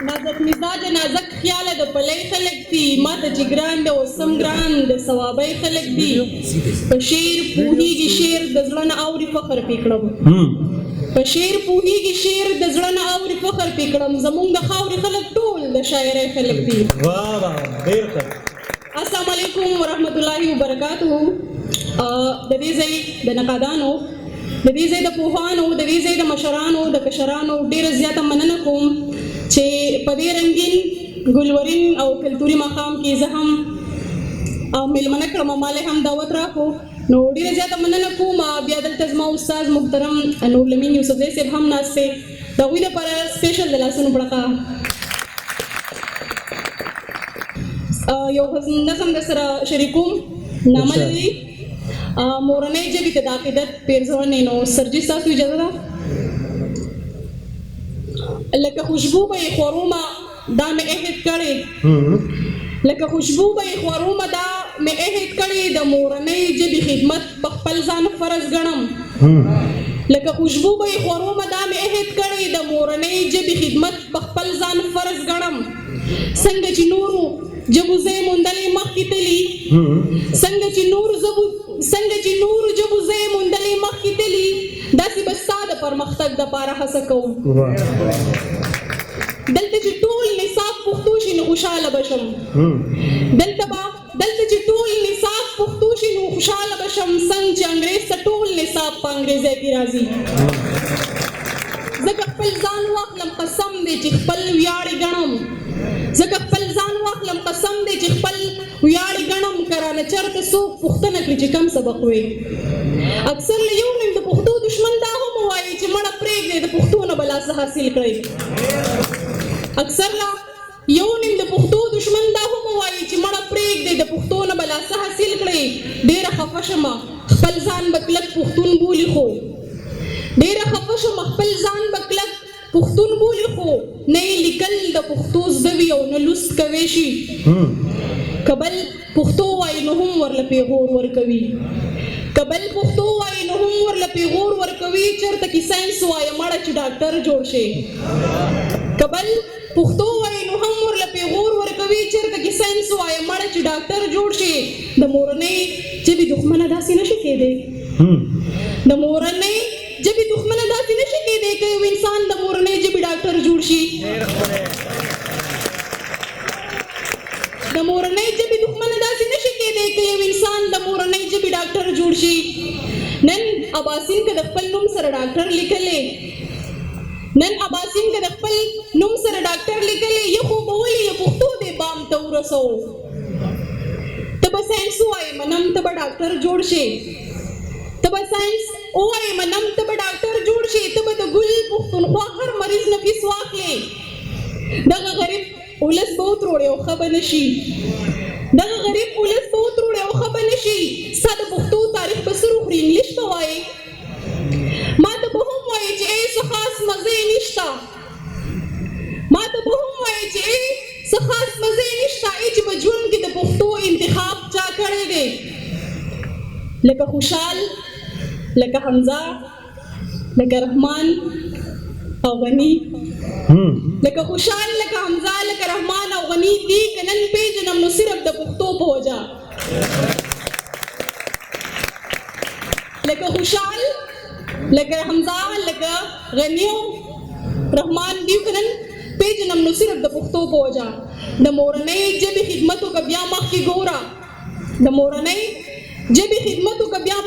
نازک مزاجه نازک خیاله د پلی خلق دي ما ته چې ګران دی اوسم ګران د ثوابۍ خلق دي په شعر پوهیږي شعر د زړه نه اوري فخر پې کړم په شعر پوهیږي شعر د زړه نه اوري فخر پې کړم زمونږ د خاورې خلق ټول د شاعرۍ خلق دي. السلام علیکم ورحمت الله وبرکاتہ. د دې ځای د نقادانو د دې ځای د پوهانو د دې ځای د مشرانو د کشرانو ډېره زیاته مننه کوم چې په دې رنګین ګلورین او کلتوري مقام کې زه هم میلمنه کړم ماله هم دعوت راکړو نو ډېره زیاته مننه کوم. بیا دلته زما استاد محترم نور لمین یوسفزی صاحب هم ناست دی د هغوی دپاره سپیشل د لاسونو پړقه یو نظم در سره شریکوم نامه لري مورنۍ ژبې ته د عقیدت پیرزونې نو سرجي ستاسو اجازه ده. لکه خوشبو به یې خورومه دا مې عهد کړی لکه خوشبو به یې خورومه دا مې عهد کړی د مورنۍ ژبې خدمت په خپل ځان فرض ګڼم لکه خوشبو به یې خورومه دا مې عهد کړی د مورنۍ ژبې خدمت په خپل ځان فرض ګڼم څنګه چې نورو جبو زې موندلې مخکې تلي څنګه چې نورو جبو زې موندلې مخکې تلي داسې به ستا د پرمختګ دپاره هڅه کوم دلته چې ټول نصاب پښتو شي نو خوشحاله به شم دلته چې ټول نصاب پښتو شي نو خوشحاله به شم څنګه چې انګریز ته ټول نصاب په انګریزۍ کې راځي ځکه خپل ځان واخلم قسم دی چې خپل ویاړې ګڼم کرانه چرته څوک پوښتنه کړي چې کم سبق وی اکثر له یو نیم د پښتو دشمن دا هم وایي چې مړه پرېږدئ د پښتو نه به لا څه حاصل کړئ اکثر له یو نیم د پښتو دشمن دا هم وایي چې مړه پرېږدئ د پښتو نه به لا څه حاصل کړئ ډېره خفه شمه خپل ځان به کلک پښتون بولي خو پښتون بولي خو نه یې لیکل د پښتو زده وي او نه لوست کوی شي کبل پښتو وایي نو هم ورله پیغور ورکوي چېرته کې ساینس وایه مړه چې ډاکټر جوړ شي کبل پښتو وایي نو هم ورله پیغور ورکوي چېرته کې ساینس وایه مړه چې ډاکټر جوړ شي د مورنۍ ژبې دښمنه داسې نشي کېدی د مورنۍ ژبې دښمنه داسې نشي کېدی که یو انسان د مورنۍ ژبې ډاکټر جوړ شي د مورنۍ ژبې دښمنه داسې نشي کېدی که یو انسان د مورنۍ ژبې ډاکټر جوړ شي نن اباسین که د خپل نوم سره ډاکټر لیکلی یو خو به ولې یې پښتو دې بام ته ورسوو ته به ساینس ووایې منم ته به ډاکټر جوړ شي ته به د ګل پښتونخوا هر مریض نه فیس واخلې دغه غریب ولس به وتروړې او ښه به نشي ستا د پښتو تاریخ به سر وخوري انګلیش به وایې ما ته به هم وایې چې څه خاص مزې نشته چې په ژوند کې د پښتو انتخاب چا کړی دی لکه خوشحال لکه حمزه لکه رحمان او غنی لکه خوشحال لکه حمزه لکه رحمان او غنی دي که نن پیژنم نو صرف د پښتو په وجه لکه خوشحال لکه حمزه لکه غنی او رحمان دي که نن پیژنم نو صرف د پښتو په وجه د مورنۍ ژبې خدمتو که بیا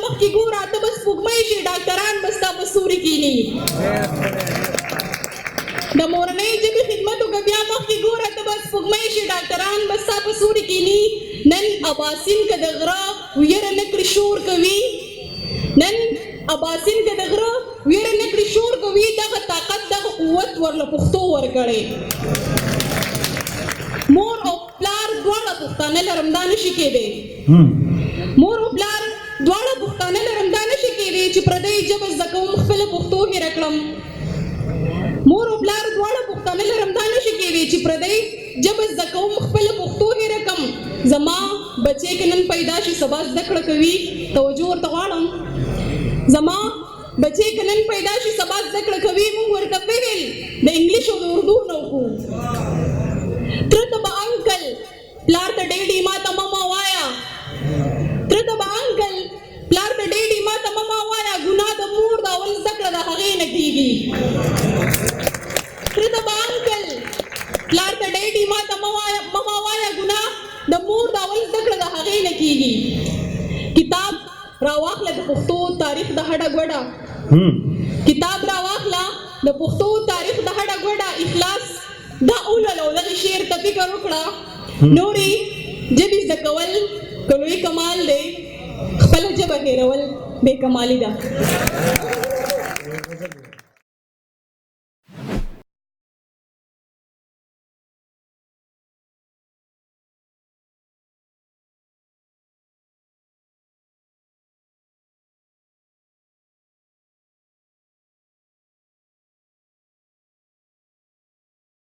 مخکې ګوره ته به سپوږمۍ شي ډاکټران به ستا په سوري کیني د مورنۍ ژبې خدمتو که بیا مخکې ګوره ته به سپوږمۍ شي ډاکټران به ستا په سوري کیني نن اباسین که د غره ویره نه کړي شور کوي دغه طاقت دغه قوت ورله پښتو ورکړی مور او پلار دواړه پښتانه لرم دا نشي کېدی چې پردۍ ژبه زده کوم خپله پښتو هېره کړم زما بچی که نن پیدا شي سبا زده کړه کوي توجه ورته غواړم مونږ ورته ویل د انګلیش او د اردو نه وکړو پلار ته ډېډي ما ته مما وایا تره ته به انکل پلار ته ډېډي ما ته مما وایا ګناه د مور د اول زده کړه د هغې نه کېږي تره ته به انکل پلار ته ډېډي ما ته مما وایا ګناه د مور د اول زده کړه د هغې نه کېږي کتاب راواخله د پښتو تاریخ د هډه ګوډه کتاب راواخله د پښتو تاریخ د هډه ګوډه اخلاص دا اولولو دغه شعر ته فکر وکړه نورې ژبې زده کول که لوی کمال دی خپله ژبه هېرول بې کمالي ده